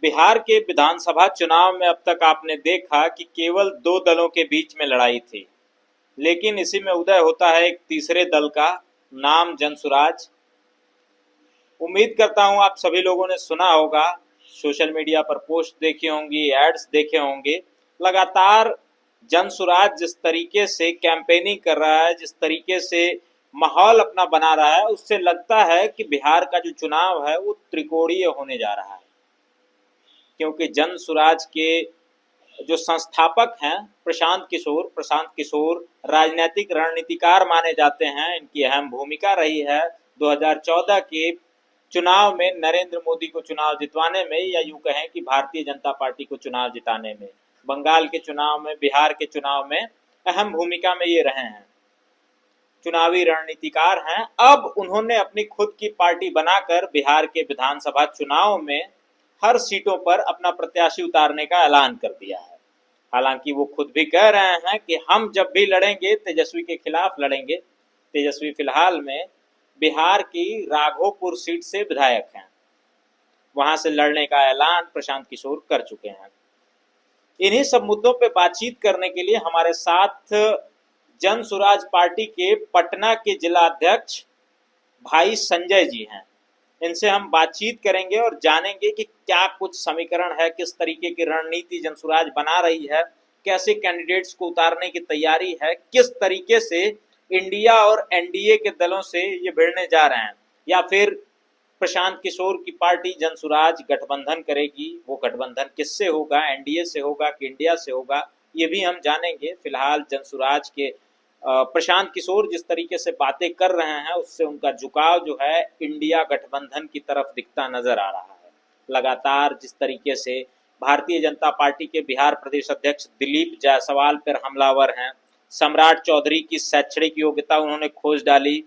बिहार के विधानसभा चुनाव में अब तक आपने देखा कि केवल दो दलों के बीच में लड़ाई थी, लेकिन इसी में उदय होता है एक तीसरे दल का नाम जनसुराज। उम्मीद करता हूं आप सभी लोगों ने सुना होगा, सोशल मीडिया पर पोस्ट देखी होंगी, एड्स देखे होंगे। लगातार जनसुराज जिस तरीके से कैंपेनिंग कर रहा है, जिस तरीके से माहौल अपना बना रहा है, उससे लगता है कि बिहार का जो चुनाव है वो त्रिकोणीय होने जा रहा है। क्योंकि जनसुराज के जो संस्थापक हैं प्रशांत किशोर राजनीतिक रणनीतिकार माने जाते हैं। इनकी अहम भूमिका रही है 2014 के चुनाव में नरेंद्र मोदी को चुनाव जितवाने में, या यूं कहें कि भारतीय जनता पार्टी को चुनाव जिताने में। बंगाल के चुनाव में, बिहार के चुनाव में अहम भूमिका में ये रहे हैं, चुनावी रणनीतिकार हैं। अब उन्होंने अपनी खुद की पार्टी बनाकर बिहार के विधानसभा चुनाव में हर सीटों पर अपना प्रत्याशी उतारने का ऐलान कर दिया है। हालांकि वो खुद भी कह रहे हैं कि हम जब भी लड़ेंगे तेजस्वी के खिलाफ लड़ेंगे। तेजस्वी फिलहाल में बिहार की राघोपुर सीट से विधायक हैं, वहां से लड़ने का ऐलान प्रशांत किशोर कर चुके हैं। इन्हीं सब मुद्दों पे बातचीत करने के लिए हमारे साथ जनसुराज पार्टी के पटना के जिला अध्यक्ष भाई संजय जी हैं। इनसे हम बातचीत करेंगे और जानेंगे कि क्या कुछ समीकरण है, किस तरीके की रणनीति जनसुराज बना रही है, कैसे कैंडिडेट्स को उतारने की तैयारी है, किस तरीके से इंडिया और एनडीए के दलों से ये भिड़ने जा रहे हैं, या फिर प्रशांत किशोर की पार्टी जनसुराज गठबंधन करेगी। वो गठबंधन किससे होगा, एनडीए से होगा कि इंडिया से होगा, ये भी हम जानेंगे। फिलहाल जनसुराज के प्रशांत किशोर जिस तरीके से बातें कर रहे हैं, उससे उनका झुकाव जो है इंडिया गठबंधन की तरफ दिखता नजर आ रहा है। लगातार जिस तरीके से भारतीय जनता पार्टी के बिहार प्रदेश अध्यक्ष दिलीप जायसवाल पर हमलावर हैं, सम्राट चौधरी की शैक्षणिक योग्यता उन्होंने खोज डाली,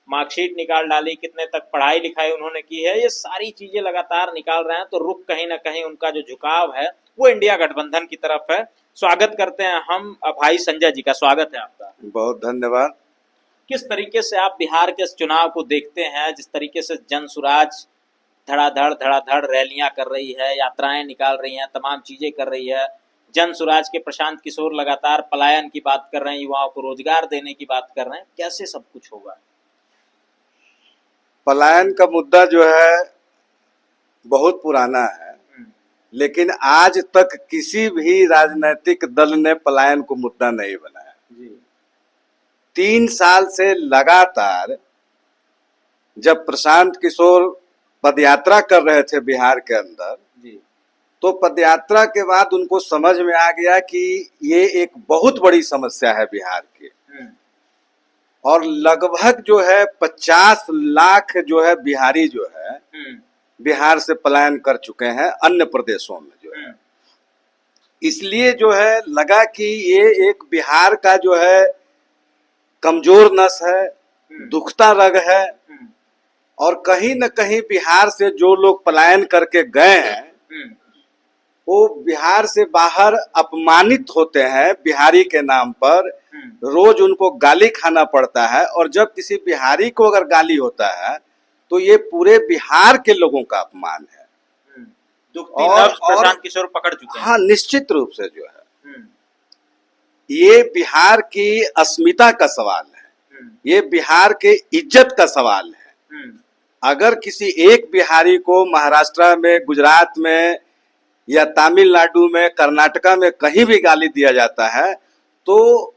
मार्कशीट निकाल डाली, कितने तक पढ़ाई लिखाई उन्होंने की है, ये सारी चीजें लगातार निकाल रहे हैं। तो रुख कहीं ना कहीं उनका जो झुकाव है वो इंडिया गठबंधन की तरफ है। स्वागत करते हैं हम भाई संजय जी का। स्वागत है आपका। बहुत धन्यवाद। किस तरीके से आप बिहार के इस चुनाव को देखते हैं, जिस तरीके से जनसुराज धड़ाधड़ रैलियां कर रही है, यात्राएं निकाल रही हैं, तमाम चीजें कर रही है। जनसुराज के प्रशांत किशोर लगातार पलायन की बात कर रहे हैं, युवाओं को रोजगार देने की बात कर रहे हैं, कैसे सब कुछ होगा? पलायन का मुद्दा जो है बहुत पुराना है, लेकिन आज तक किसी भी राजनीतिक दल ने पलायन को मुद्दा नहीं बनाया जी। 3 साल से लगातार जब प्रशांत किशोर पदयात्रा कर रहे थे बिहार के अंदर जी, तो पदयात्रा के बाद उनको समझ में आ गया कि ये एक बहुत बड़ी समस्या है बिहार की, और लगभग जो है 50 लाख जो है बिहारी जो है बिहार से पलायन कर चुके हैं अन्य प्रदेशों में जो है। इसलिए जो है लगा कि ये एक बिहार का जो है कमजोर नस है, दुखता रग है, और कहीं न कहीं बिहार से जो लोग पलायन करके गए हैं वो बिहार से बाहर अपमानित होते हैं बिहारी के नाम पर। रोज उनको गाली खाना पड़ता है, और जब किसी बिहारी को अगर गाली होता है तो ये पूरे बिहार के लोगों का अपमान है। और प्रशांत किशोर पकड़ चुके हैं। हाँ, निश्चित रूप से जो है ये बिहार की अस्मिता का सवाल है, ये बिहार के इज्जत का सवाल है। अगर किसी एक बिहारी को महाराष्ट्र में, गुजरात में या तमिलनाडु में, कर्नाटका में कहीं भी गाली दिया जाता है तो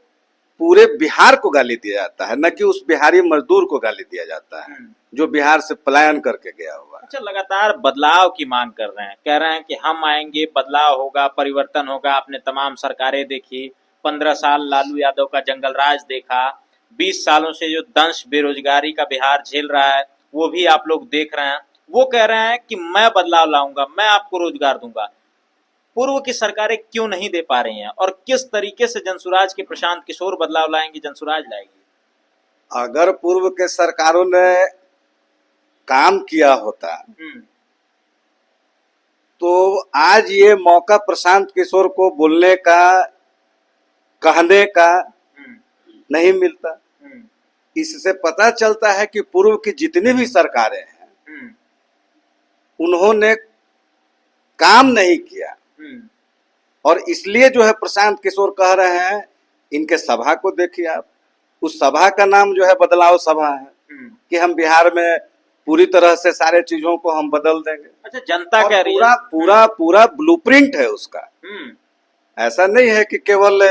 पूरे बिहार को गाली दिया जाता है, न कि उस बिहारी मजदूर को गाली दिया जाता है जो बिहार से पलायन करके गया हुआ है। अच्छा, लगातार बदलाव की मांग कर रहे हैं, कह रहे हैं कि हम आएंगे, बदलाव होगा, परिवर्तन होगा। आपने तमाम सरकारें देखी, 15 साल लालू यादव का जंगल राज देखा, 20 सालों से जो दंश बेरोजगारी का बिहार झेल रहा है वो भी आप लोग देख रहे हैं। वो कह रहे हैं कि मैं बदलाव लाऊंगा, मैं आपको रोजगार दूंगा। पूर्व की सरकारें क्यों नहीं दे पा रही हैं, और किस तरीके से जनसुराज के प्रशांत किशोर बदलाव लाएंगे, जनसुराज लाएगी? अगर पूर्व के सरकारों ने काम किया होता तो आज ये मौका प्रशांत किशोर को बोलने का, कहने का नहीं मिलता। इससे पता चलता है कि पूर्व की जितनी भी सरकारें हैं उन्होंने काम नहीं किया। और इसलिए जो है प्रशांत किशोर कह रहे हैं, इनके सभा को देखिए आप, उस सभा का नाम जो है बदलाव सभा है कि हम बिहार में पूरी तरह से सारे चीजों को हम बदल देंगे। अच्छा, जनता कह रही पूरा है, पूरा पूरा ब्लूप्रिंट है उसका। ऐसा नहीं है कि केवल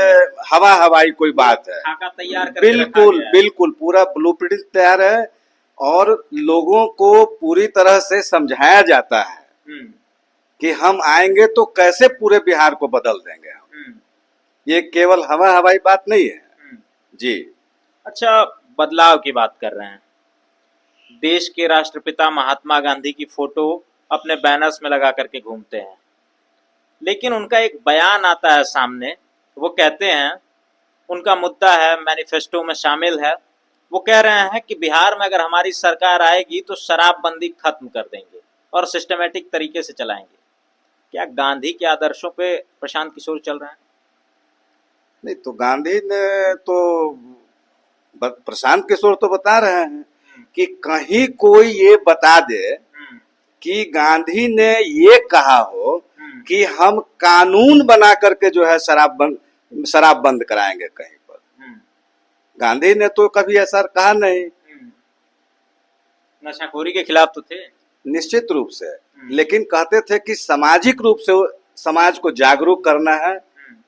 हवा हवाई कोई बात है, खाका तैयार करके रखा बिल्कुल गया है। बिल्कुल पूरा ब्लूप्रिंट तैयार है और लोगों को पूरी तरह से समझाया जाता है कि हम आएंगे तो कैसे पूरे बिहार को बदल देंगे हम। ये केवल हवा हवाई बात नहीं है जी। अच्छा, बदलाव की बात कर रहे हैं। देश के राष्ट्रपिता महात्मा गांधी की फोटो अपने बैनर्स में लगा करके घूमते हैं, लेकिन उनका एक बयान आता है सामने। वो कहते हैं, उनका मुद्दा है, मैनिफेस्टो में शामिल है, वो कह रहे हैं कि बिहार में अगर हमारी सरकार आएगी तो शराबबंदी खत्म कर देंगे और सिस्टमेटिक तरीके से चलाएंगे। क्या गांधी के आदर्शों पे प्रशांत किशोर चल रहे हैं? नहीं तो गांधी ने तो, प्रशांत किशोर तो बता रहे हैं कि कहीं कोई ये बता दे कि गांधी ने ये कहा हो कि हम कानून बना करके जो है शराब बंद कराएंगे कहीं पर। गांधी ने तो कभी ऐसा कहा नहीं। नशाखोरी के खिलाफ तो थे निश्चित रूप से, लेकिन कहते थे कि सामाजिक रूप से समाज को जागरूक करना है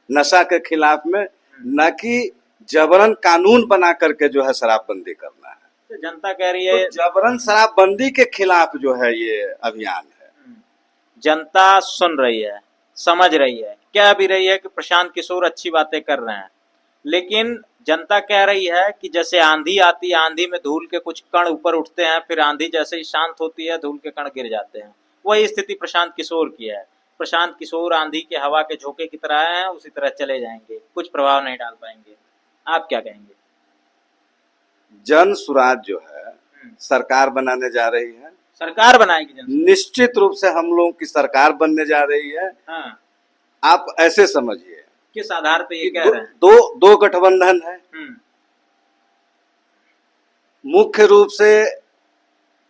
नशा के खिलाफ में, न कि जबरन कानून बना करके जो है शराबबंदी करना है। तो जनता कह रही है, तो जबरन शराबबंदी के खिलाफ जो है ये अभियान है। जनता सुन रही है, समझ रही है, कह भी रही है कि प्रशांत किशोर अच्छी बातें कर रहे हैं, लेकिन जनता कह रही है कि जैसे आंधी आती है, आंधी में धूल के कुछ कण ऊपर उठते हैं, फिर आंधी जैसे ही शांत होती है धूल के कण गिर जाते हैं। वही स्थिति प्रशांत किशोर की है। प्रशांत किशोर आंधी के हवा के झोंके की तरह हैं, उसी तरह चले जाएंगे, कुछ प्रभाव नहीं डाल पाएंगे। आप क्या कहेंगे? जन सुराज जो है सरकार बनाने जा रही है। सरकार बनाएगी जन? निश्चित रूप से हम लोगों की सरकार बनने जा रही है। हाँ। आप ऐसे समझिए, किस आधार पे ये कह रहे हैं? दो गठबंधन है। मुख्य रूप से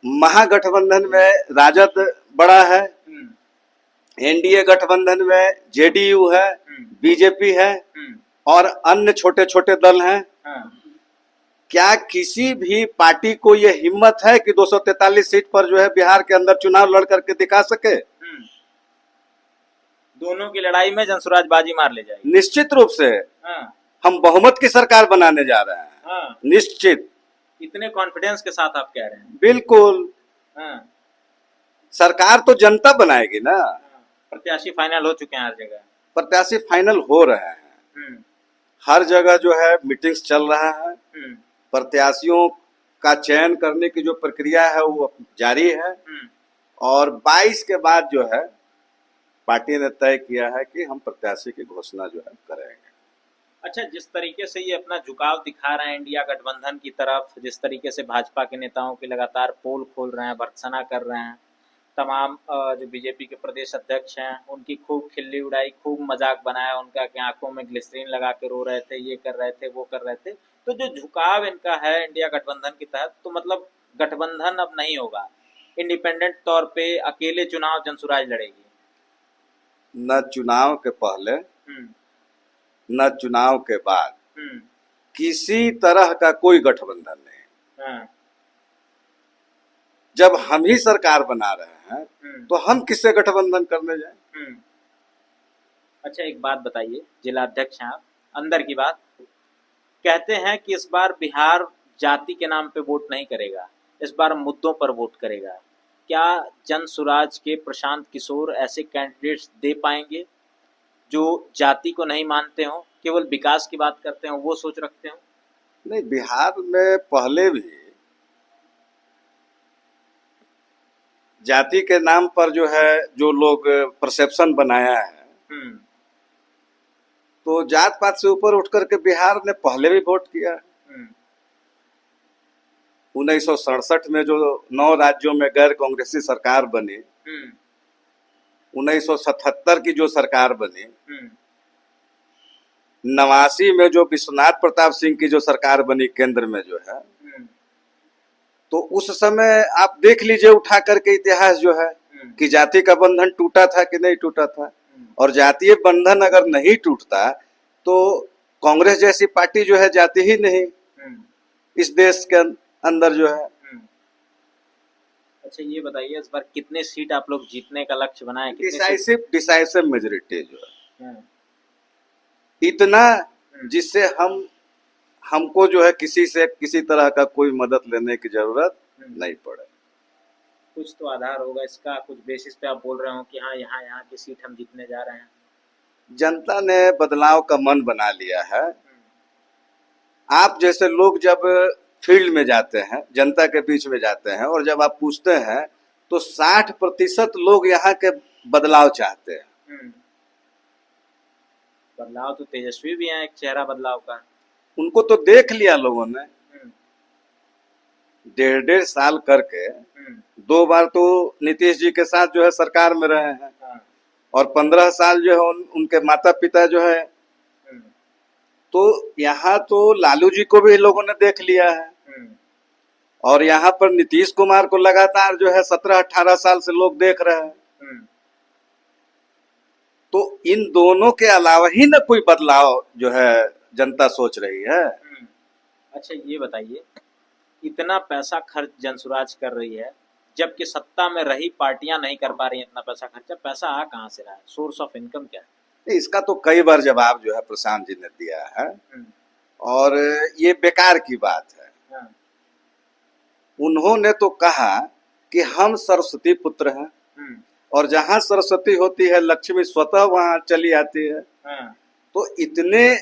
महागठबंधन में राजद बड़ा है, एनडीए गठबंधन में जेडीयू है, बीजेपी है और अन्य छोटे छोटे दल हैं। क्या किसी भी पार्टी को यह हिम्मत है कि 243 सीट पर जो है बिहार के अंदर चुनाव लड़ करके दिखा सके? दोनों की लड़ाई में जनसुराज बाजी मार ले जाएगी। निश्चित रूप से। हम बहुमत की सरकार बनाने जा रहे हैं। निश्चित। इतने कॉन्फिडेंस के साथ आप कह रहे हैं? बिल्कुल। सरकार तो जनता बनाएगी ना। प्रत्याशी फाइनल हो चुके हैं हर जगह। प्रत्याशी फाइनल हो रहे हैं, हर जगह जो है मीटिंग्स चल रहा है। प्रत्याशियों का चयन करने की जो प्रक्रिया है वो जारी है और 22 के बाद जो है पार्टी ने तय किया है कि हम प्रत्याशी की घोषणा जो है करेंगे। अच्छा, जिस तरीके से ये अपना झुकाव दिखा रहे हैं इंडिया गठबंधन की तरफ, जिस तरीके से भाजपा के नेताओं की लगातार पोल खोल रहे हैं, भर्त्सना कर रहे हैं, तमाम जो बीजेपी के प्रदेश अध्यक्ष हैं उनकी खूब खिल्ली उड़ाई, खूब मजाक बनाया उनका कि आंखों में ग्लिसरीन लगा के रो रहे थे, ये कर रहे थे, वो कर रहे थे। तो जो झुकाव इनका है इंडिया गठबंधन के तहत, तो मतलब गठबंधन अब नहीं होगा, इंडिपेंडेंट तौर पे अकेले चुनाव जनसुराज लड़ेगी। न चुनाव के पहले न चुनाव के बाद किसी तरह का कोई गठबंधन नहीं। जब हम ही सरकार बना रहे हैं तो हम किससे गठबंधन करने जाएं? अच्छा, एक बात बताइए, जिला अध्यक्ष हैं आप, अंदर की बात, कहते हैं कि इस बार बिहार जाति के नाम पे वोट नहीं करेगा, इस बार मुद्दों पर वोट करेगा। क्या जनसुराज के प्रशांत किशोर ऐसे कैंडिडेट्स दे पाएंगे जो जाति को नहीं मानते हो, केवल विकास की बात करते हो, वो सोच रखते हो? नहीं, बिहार में पहले भी जाति के नाम पर जो है जो लोग परसेप्शन बनाया है, तो जात पात से ऊपर उठ करके बिहार ने पहले भी वोट किया। 1967 में जो 9 राज्यों में गैर कांग्रेसी सरकार बनी, 1977 की जो सरकार बनी, 89 में जो विश्वनाथ प्रताप सिंह की जो सरकार बनी केंद्र में जो है, तो उस समय आप देख लीजिए उठा करके इतिहास जो है, कि जाति का बंधन टूटा था कि नहीं टूटा था। और जातीय बंधन अगर नहीं टूटता तो कांग्रेस जैसी पार्टी जो है जाती ही नहीं इस देश के अंदर जो है। अच्छा ये बताइए, इस बार कितने सीट आप लोग जीतने का लक्ष्य बनाए? डिसाइसिव मेजोरिटी जो है इतना जिससे हमको जो है किसी से किसी तरह का कोई मदद लेने की जरूरत नहीं पड़े। कुछ तो आधार होगा इसका, कुछ बेसिस पे आप बोल रहे हो कि हाँ यहाँ की सीट हम जीतने जा रहे हैं। जनता ने बदलाव का मन बना लिया है। आप जैसे लोग जब फील्ड में जाते हैं, जनता के बीच में जाते हैं और जब आप पूछते हैं तो 60% लोग यहाँ के बदलाव चाहते हैं। बदलाव तो तेजस्वी भी है, एक चेहरा बदलाव का। उनको तो देख लिया लोगों ने। 1.5 साल करके 2 बार तो नीतीश जी के साथ जो है सरकार में रहे हैं और 15 साल जो है उनके माता पिता जो है। तो यहाँ तो लालू जी को भी लोगों ने देख लिया है और यहाँ पर नीतीश कुमार को लगातार जो है 17-18 साल से लोग देख रहे हैं। तो इन दोनों के अलावा ही ना कोई बदलाव जो है जनता सोच रही है। अच्छा ये बताइए, इतना पैसा खर्च जनसुराज कर रही है जबकि सत्ता में रही पार्टियां नहीं कर पा रही हैं इतना पैसा खर्चा। पैसा आ कहाँ से रहा है? सोर्स ऑफ इनकम क्या है? इसका तो कई बार जवाब जो है प्रशांत जी ने दिया है और ये बेकार की बात है। उन्होंने तो कहा कि हम सरस्वती पुत्र हैं और जहां सरस्वती होती है लक्ष्मी स्वतः वहां चली आती है। तो इतने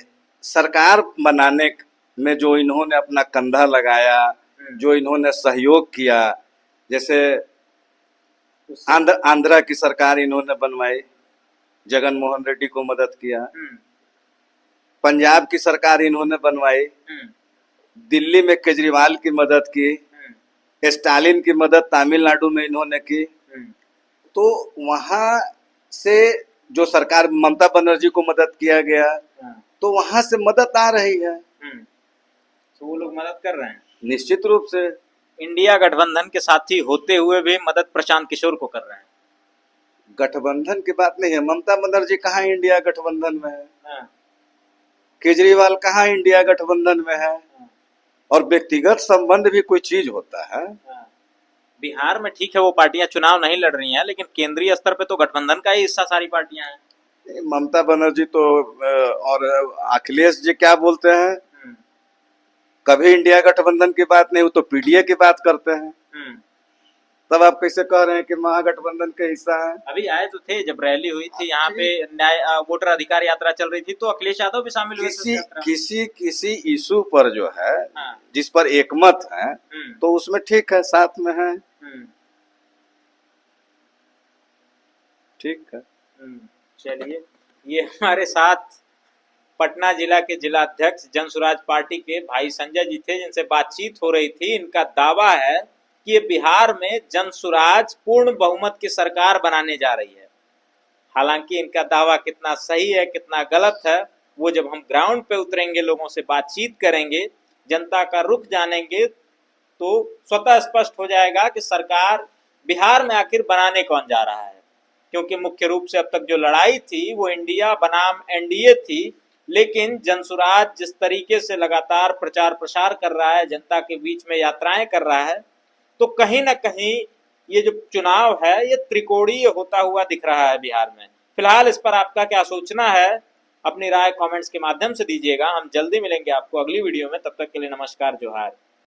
सरकार बनाने में जो इन्होंने अपना कंधा लगाया, जो इन्होंने सहयोग किया, जैसे आंध्रा की सरकार इन्होंने बनवाई, जगन मोहन रेड्डी को मदद किया। पंजाब की सरकार इन्होंने बनवाई, दिल्ली में केजरीवाल की मदद की, स्टालिन की मदद तमिलनाडु में इन्होंने की। तो वहां से जो सरकार ममता बनर्जी को मदद किया गया तो वहां से मदद आ रही है। तो वो लोग मदद कर रहे हैं निश्चित रूप से। इंडिया गठबंधन के साथी होते हुए भी मदद प्रशांत किशोर को कर रहे हैं। गठबंधन की बात नहीं है। ममता बनर्जी कहाँ इंडिया गठबंधन में है? केजरीवाल कहाँ इंडिया गठबंधन में है? और व्यक्तिगत संबंध भी कोई चीज होता है। बिहार में ठीक है वो पार्टियां चुनाव नहीं लड़ रही हैं, लेकिन केंद्रीय स्तर पे तो गठबंधन का ही हिस्सा सारी पार्टियां हैं। ममता बनर्जी तो और अखिलेश जी क्या बोलते हैं, कभी इंडिया गठबंधन की बात नहीं, वो तो पीडीए की बात करते हैं। तब आप कैसे कह रहे हैं कि महागठबंधन का हिस्सा है? अभी आए तो थे जब रैली हुई थी यहाँ पे, न्याय वोटर अधिकार यात्रा चल रही थी तो अखिलेश यादव भी शामिल हुए थे। किसी इशू पर जो है जिस पर एकमत है तो उसमें ठीक है, साथ में है, ठीक है। चलिए, ये हमारे साथ पटना जिला के जिला अध्यक्ष जनसुराज पार्टी के भाई संजय जी थे जिनसे बातचीत हो रही थी। इनका दावा है कि बिहार में जनसुराज पूर्ण बहुमत की सरकार बनाने जा रही है। हालांकि इनका दावा कितना सही है कितना गलत है वो जब हम ग्राउंड पे उतरेंगे, लोगों से बातचीत करेंगे, जनता का रुख जानेंगे तो स्वतः स्पष्ट हो जाएगा कि सरकार बिहार में आखिर बनाने कौन जा रहा है। क्योंकि मुख्य रूप से अब तक जो लड़ाई थी वो इंडिया बनाम एनडीए थी, लेकिन जनसुराज जिस तरीके से लगातार प्रचार प्रसार कर रहा है, जनता के बीच में यात्राएं कर रहा है, तो कहीं ना कहीं ये जो चुनाव है ये त्रिकोणीय होता हुआ दिख रहा है बिहार में। फिलहाल इस पर आपका क्या सोचना है, अपनी राय कमेंट्स के माध्यम से दीजिएगा। हम जल्दी मिलेंगे आपको अगली वीडियो में, तब तक के लिए नमस्कार, जोहार।